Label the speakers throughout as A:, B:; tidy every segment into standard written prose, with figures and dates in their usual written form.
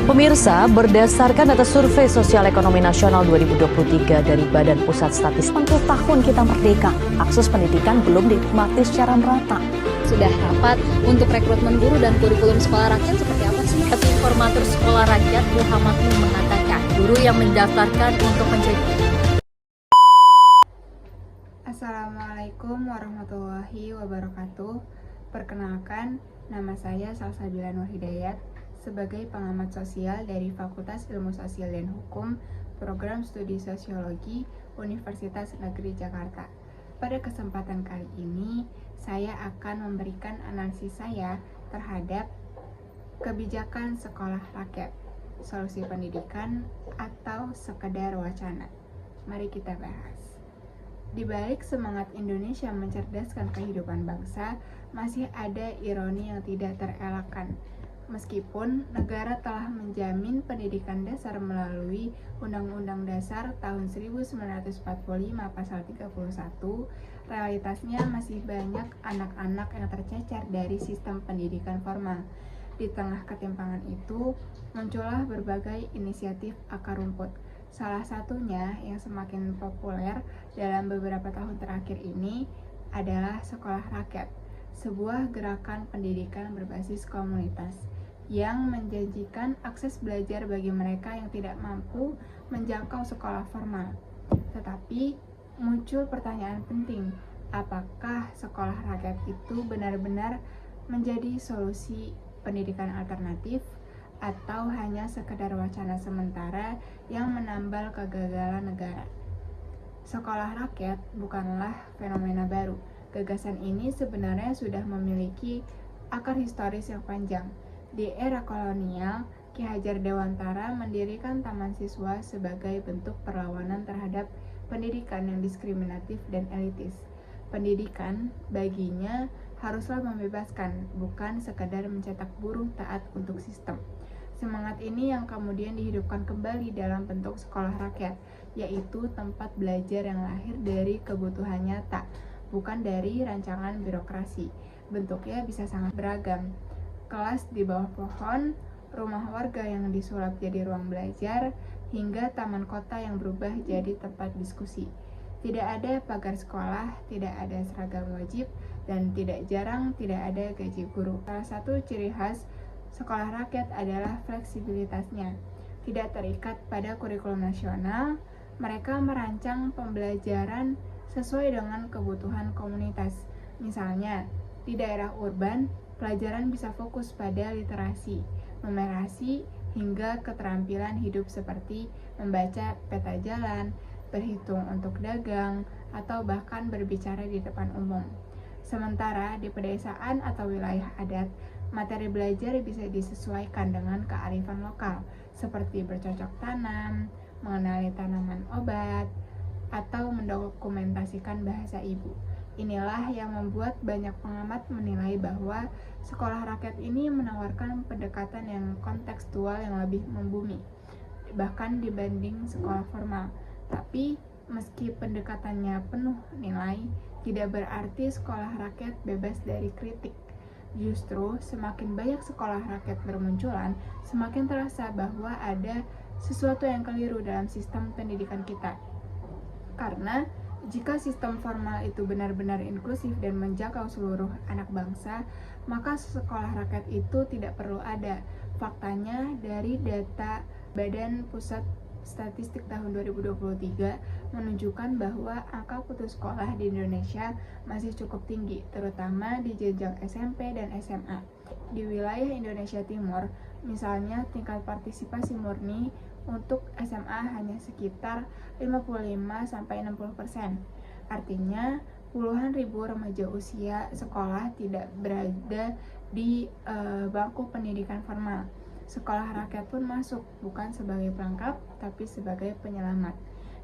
A: Pemirsa, berdasarkan data Survei Sosial Ekonomi Nasional 2023 dari Badan Pusat Statistik,
B: 10 tahun kita merdeka, akses pendidikan belum dinikmati secara merata.
C: Sudah rapat untuk rekrutmen guru dan kurikulum sekolah rakyat seperti apa sih? Informator Sekolah Rakyat Muhammad Nur mengatakan, guru yang mendaftarkan untuk menjadi.
D: Assalamualaikum warahmatullahi wabarakatuh. Perkenalkan, nama saya Salsabila Nur Hidayat sebagai pengamat sosial dari Fakultas Ilmu Sosial dan Hukum, Program Studi Sosiologi, Universitas Negeri Jakarta. Pada kesempatan kali ini, saya akan memberikan analisis saya terhadap kebijakan sekolah rakyat, solusi pendidikan, atau sekedar wacana. Mari kita bahas. Di balik semangat Indonesia mencerdaskan kehidupan bangsa, masih ada ironi yang tidak terelakkan. Meskipun negara telah menjamin pendidikan dasar melalui Undang-Undang Dasar tahun 1945 pasal 31, realitasnya masih banyak anak-anak yang tercecer dari sistem pendidikan formal. Di tengah ketimpangan itu, muncullah berbagai inisiatif akar rumput. Salah satunya yang semakin populer dalam beberapa tahun terakhir ini adalah Sekolah Rakyat, sebuah gerakan pendidikan berbasis komunitas yang menjanjikan akses belajar bagi mereka yang tidak mampu menjangkau sekolah formal. Tetapi muncul pertanyaan penting, apakah sekolah rakyat itu benar-benar menjadi solusi pendidikan alternatif atau hanya sekedar wacana sementara yang menambal kegagalan negara? Sekolah rakyat bukanlah fenomena baru. Gagasan ini sebenarnya sudah memiliki akar historis yang panjang. Di era kolonial, Ki Hajar Dewantara mendirikan Taman Siswa sebagai bentuk perlawanan terhadap pendidikan yang diskriminatif dan elitis. Pendidikan baginya haruslah membebaskan, bukan sekadar mencetak buruh taat untuk sistem. Semangat ini yang kemudian dihidupkan kembali dalam bentuk sekolah rakyat, yaitu tempat belajar yang lahir dari kebutuhan nyata, bukan dari rancangan birokrasi. Bentuknya bisa sangat beragam. Kelas di bawah pohon, rumah warga yang disulap jadi ruang belajar, hingga taman kota yang berubah jadi tempat diskusi. Tidak ada pagar sekolah, tidak ada seragam wajib, dan tidak jarang tidak ada gaji guru. Salah satu ciri khas sekolah rakyat adalah fleksibilitasnya. Tidak terikat pada kurikulum nasional, mereka merancang pembelajaran sesuai dengan kebutuhan komunitas. Misalnya, di daerah urban, pelajaran bisa fokus pada literasi, numerasi, hingga keterampilan hidup seperti membaca peta jalan, berhitung untuk dagang, atau bahkan berbicara di depan umum. Sementara di pedesaan atau wilayah adat, materi belajar bisa disesuaikan dengan kearifan lokal, seperti bercocok tanam, mengenali tanaman obat, atau mendokumentasikan bahasa ibu. Inilah yang membuat banyak pengamat menilai bahwa sekolah rakyat ini menawarkan pendekatan yang kontekstual yang lebih membumi, bahkan dibanding sekolah formal. Tapi, meski pendekatannya penuh nilai, tidak berarti sekolah rakyat bebas dari kritik. Justru, semakin banyak sekolah rakyat bermunculan, semakin terasa bahwa ada sesuatu yang keliru dalam sistem pendidikan kita. Karena jika sistem formal itu benar-benar inklusif dan menjangkau seluruh anak bangsa, maka sekolah rakyat itu tidak perlu ada. Faktanya, dari data Badan Pusat Statistik tahun 2023 menunjukkan bahwa angka putus sekolah di Indonesia masih cukup tinggi, terutama di jenjang SMP dan SMA. Di wilayah Indonesia Timur, misalnya tingkat partisipasi murni untuk SMA hanya sekitar 55-60%. Artinya, puluhan ribu remaja usia sekolah tidak berada di bangku pendidikan formal. Sekolah rakyat pun masuk, bukan sebagai pelengkap, tapi sebagai penyelamat.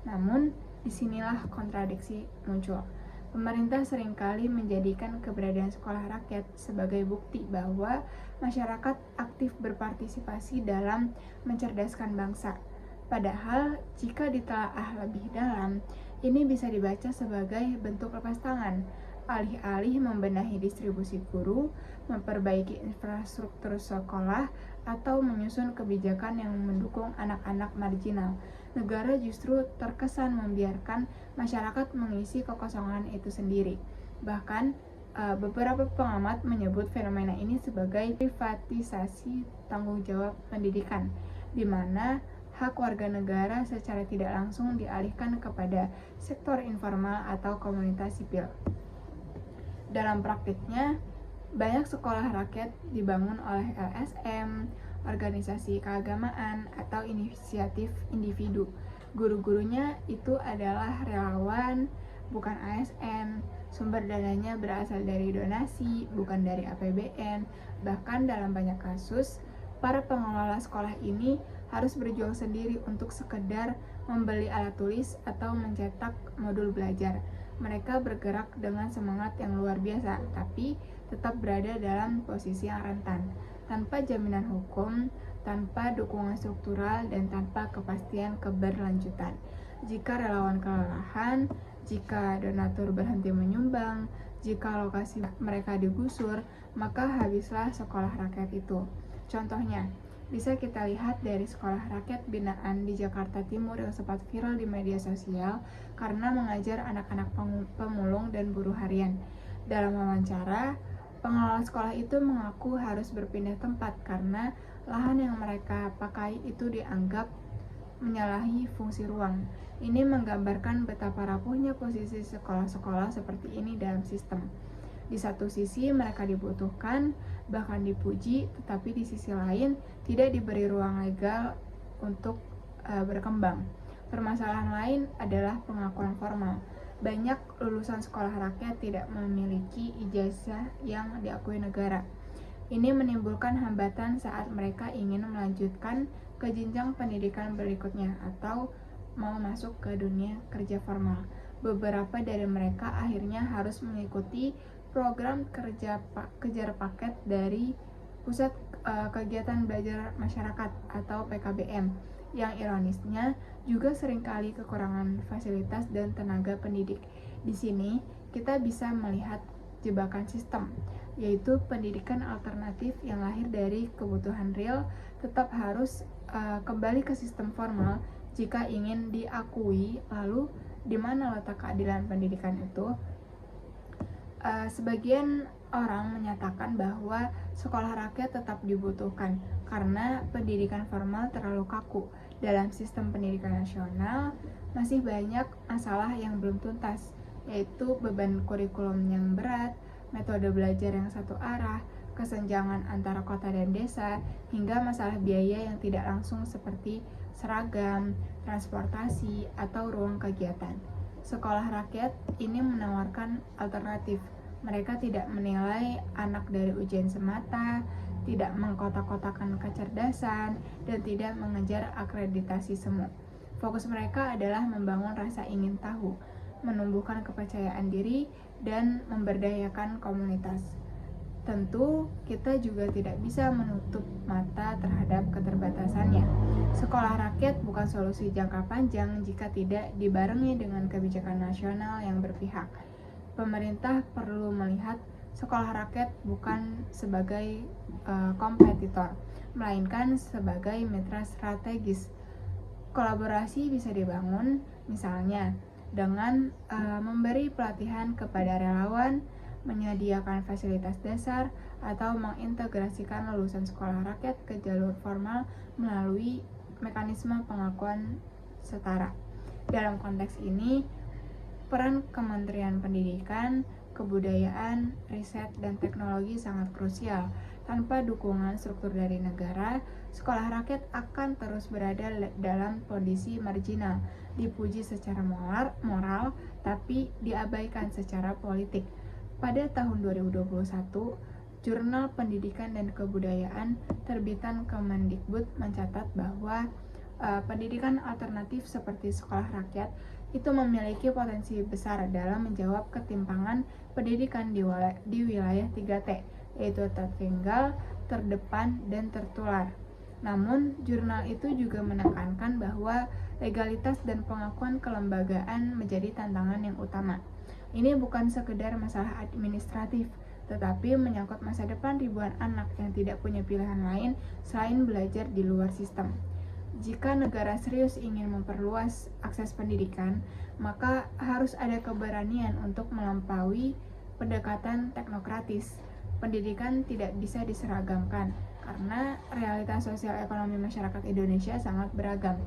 D: Namun, disinilah kontradiksi muncul. Pemerintah seringkali menjadikan keberadaan sekolah rakyat sebagai bukti bahwa masyarakat aktif berpartisipasi dalam mencerdaskan bangsa. Padahal, jika ditelaah lebih dalam, ini bisa dibaca sebagai bentuk lepas tangan. alih-alih membenahi distribusi guru, memperbaiki infrastruktur sekolah, atau menyusun kebijakan yang mendukung anak-anak marginal. Negara justru terkesan membiarkan masyarakat mengisi kekosongan itu sendiri. Bahkan, beberapa pengamat menyebut fenomena ini sebagai privatisasi tanggung jawab pendidikan, di mana hak warga negara secara tidak langsung dialihkan kepada sektor informal atau komunitas sipil. Dalam praktiknya, banyak sekolah rakyat dibangun oleh LSM, organisasi keagamaan, atau inisiatif individu. Guru-gurunya itu adalah relawan, bukan ASN. Sumber dananya berasal dari donasi, bukan dari APBN. Bahkan dalam banyak kasus, para pengelola sekolah ini harus berjuang sendiri untuk sekedar membeli alat tulis atau mencetak modul belajar. Mereka bergerak dengan semangat yang luar biasa, tapi tetap berada dalam posisi yang rentan, tanpa jaminan hukum, tanpa dukungan struktural, dan tanpa kepastian keberlanjutan. Jika relawan kelelahan, jika donatur berhenti menyumbang, jika lokasi mereka digusur, maka habislah sekolah rakyat itu. Contohnya, bisa kita lihat dari sekolah rakyat binaan di Jakarta Timur yang sempat viral di media sosial karena mengajar anak-anak pemulung dan buruh harian. Dalam wawancara, pengelola sekolah itu mengaku harus berpindah tempat karena lahan yang mereka pakai itu dianggap menyalahi fungsi ruang. Ini menggambarkan betapa rapuhnya posisi sekolah-sekolah seperti ini dalam sistem. Di satu sisi mereka dibutuhkan, bahkan dipuji, tetapi di sisi lain tidak diberi ruang legal untuk berkembang. Permasalahan lain adalah pengakuan formal. Banyak lulusan sekolah rakyat tidak memiliki ijazah yang diakui negara. Ini menimbulkan hambatan saat mereka ingin melanjutkan ke jenjang pendidikan berikutnya atau mau masuk ke dunia kerja formal. Beberapa dari mereka akhirnya harus mengikuti program kejar paket dari Pusat Kegiatan Belajar Masyarakat atau PKBM, yang ironisnya juga seringkali kekurangan fasilitas dan tenaga pendidik. Di sini kita bisa melihat jebakan sistem, yaitu pendidikan alternatif yang lahir dari kebutuhan real tetap harus kembali ke sistem formal jika ingin diakui. Lalu di mana letak keadilan pendidikan itu? Sebagian orang menyatakan bahwa sekolah rakyat tetap dibutuhkan karena pendidikan formal terlalu kaku. Dalam sistem pendidikan nasional masih banyak masalah yang belum tuntas, yaitu beban kurikulum yang berat, metode belajar yang satu arah, kesenjangan antara kota dan desa, hingga masalah biaya yang tidak langsung seperti seragam, transportasi, atau ruang kegiatan. Sekolah rakyat ini menawarkan alternatif. Mereka tidak menilai anak dari ujian semata, tidak mengkotak-kotakan kecerdasan, dan tidak mengejar akreditasi semu. Fokus mereka adalah membangun rasa ingin tahu, menumbuhkan kepercayaan diri, dan memberdayakan komunitas. Tentu, kita juga tidak bisa menutup mata terhadap keterbatasannya. Sekolah rakyat bukan solusi jangka panjang jika tidak dibarengi dengan kebijakan nasional yang berpihak. Pemerintah perlu melihat sekolah rakyat bukan sebagai kompetitor, melainkan sebagai mitra strategis. Kolaborasi bisa dibangun, misalnya dengan memberi pelatihan kepada relawan, menyediakan fasilitas dasar, atau mengintegrasikan lulusan sekolah rakyat ke jalur formal melalui mekanisme pengakuan setara. Dalam konteks ini, peran Kementerian Pendidikan, Kebudayaan, Riset, dan Teknologi sangat krusial. Tanpa dukungan struktur dari negara, sekolah rakyat akan terus berada dalam kondisi marginal, dipuji secara moral, tapi diabaikan secara politik. Pada tahun 2021, Jurnal Pendidikan dan Kebudayaan terbitan Kemendikbud mencatat bahwa pendidikan alternatif seperti sekolah rakyat itu memiliki potensi besar dalam menjawab ketimpangan pendidikan di wilayah 3T, yaitu tertinggal, terdepan, dan tertular. Namun, jurnal itu juga menekankan bahwa legalitas dan pengakuan kelembagaan menjadi tantangan yang utama. Ini bukan sekedar masalah administratif, tetapi menyangkut masa depan ribuan anak yang tidak punya pilihan lain selain belajar di luar sistem. Jika negara serius ingin memperluas akses pendidikan, maka harus ada keberanian untuk melampaui pendekatan teknokratis. Pendidikan tidak bisa diseragamkan, karena realitas sosial ekonomi masyarakat Indonesia sangat beragam.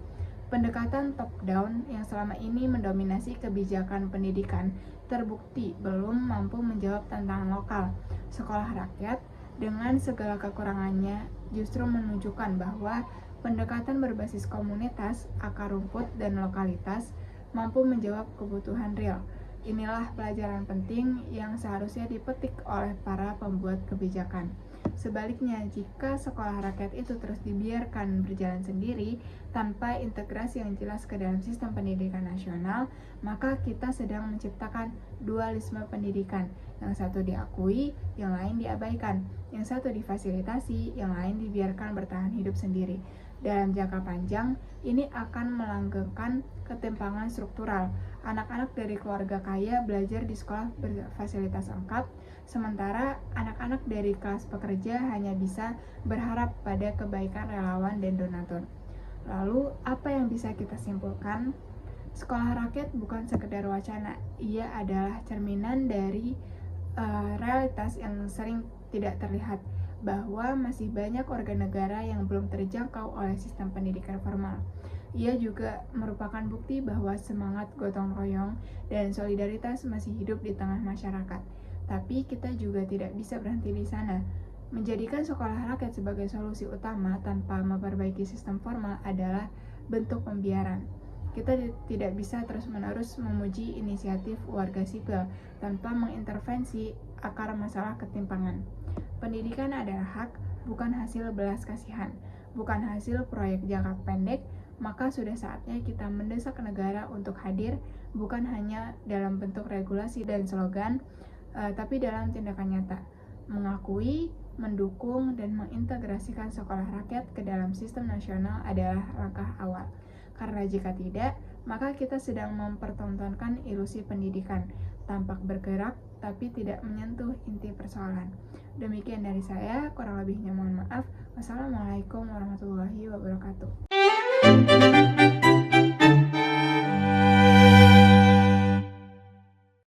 D: Pendekatan top-down yang selama ini mendominasi kebijakan pendidikan terbukti belum mampu menjawab tantangan lokal. Sekolah rakyat dengan segala kekurangannya justru menunjukkan bahwa pendekatan berbasis komunitas, akar rumput, dan lokalitas mampu menjawab kebutuhan real. Inilah pelajaran penting yang seharusnya dipetik oleh para pembuat kebijakan. Sebaliknya, jika sekolah rakyat itu terus dibiarkan berjalan sendiri tanpa integrasi yang jelas ke dalam sistem pendidikan nasional, maka kita sedang menciptakan dualisme pendidikan. Yang satu diakui, yang lain diabaikan. Yang satu difasilitasi, yang lain dibiarkan bertahan hidup sendiri. Dalam jangka panjang, ini akan melanggengkan ketimpangan struktural. Anak-anak dari keluarga kaya belajar di sekolah berfasilitas lengkap, sementara anak-anak dari kelas pekerja hanya bisa berharap pada kebaikan relawan dan donatur. Lalu, apa yang bisa kita simpulkan? Sekolah rakyat bukan sekedar wacana, ia adalah cerminan dari realitas yang sering tidak terlihat, bahwa masih banyak warga negara yang belum terjangkau oleh sistem pendidikan formal. Ia juga merupakan bukti bahwa semangat gotong royong dan solidaritas masih hidup di tengah masyarakat. Tapi kita juga tidak bisa berhenti di sana. Menjadikan sekolah rakyat sebagai solusi utama tanpa memperbaiki sistem formal adalah bentuk pembiaran. Kita tidak bisa terus-menerus memuji inisiatif warga sipil tanpa mengintervensi akar masalah ketimpangan. Pendidikan adalah hak, bukan hasil belas kasihan, bukan hasil proyek jangka pendek, maka sudah saatnya kita mendesak negara untuk hadir, bukan hanya dalam bentuk regulasi dan slogan, tapi dalam tindakan nyata, mengakui, mendukung, dan mengintegrasikan sekolah rakyat ke dalam sistem nasional adalah langkah awal. Karena jika tidak, maka kita sedang mempertontonkan ilusi pendidikan, tampak bergerak tapi tidak menyentuh inti persoalan. Demikian dari saya, kurang lebihnya mohon maaf. Wassalamualaikum warahmatullahi wabarakatuh.